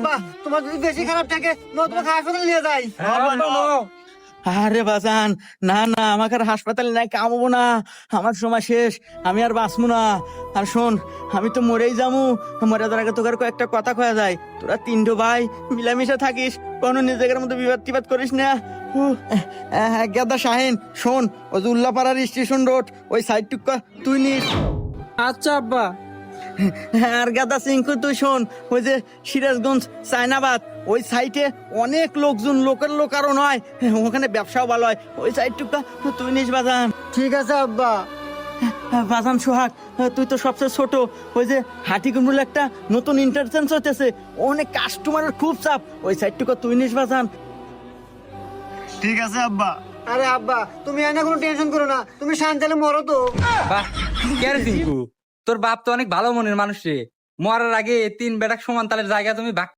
আব্বা তোমার যদি বেশি খারাপ থাকে তোমাকে হাসপাতালে নিয়ে যাই। আরে বাজান, না না, আমাকে আর হাসপাতালে নাই কামবো না, আমার সময় শেষ, আমি আর বাঁচবো না। আর শোন, আমি তো মরেই যামু, মরে যাওয়ার আগে তোকে আর কয়েকটা কথা কয়া যায়। তোরা তিনটো ভাই মিলামিশা থাকিস, কোনো নিজেদের মধ্যে বিবাদ টিবাদ করিস না। গেদা শাহিন, শোন, ওই যে উল্লাপাড়ার স্টেশন রোড ওই সাইড টুকা তুই নিস। আচ্ছা আব্বা। আর গাদা সিংকু তুই শোন, ওই যে সিরাজগঞ্জ চায়নাবাদ ওই সাইটে অনেক লোকজন, লোকের লোক আরো নয়, ওখানে ব্যবসাও ভালো হয়, ওই সাইডটুকু তুই নিস বাজান। ঠিক আছে আব্বা। বাজান সোহাগ, তুই তো সবচেয়ে ছোট, ওই যে হাটিকুমরুল একটা নতুন ইন্টারচেঞ্জ হতেছে, অনেক কাস্টমারের খুব চাপ, ওই সাইডটুকু তুই নিস বাজান। ঠিক আছে আব্বা। আরে আব্বা তুমি এনে কোনো টেনশন করো না, তুমি শান্তালে মরো তো। বাহ, কে রে টিঙ্কু, তোর বাপ তো অনেক ভালো মনের মানুষ রে। মরার আগে তিন বেটাক সমান তালের জায়গা তুমি ভাগ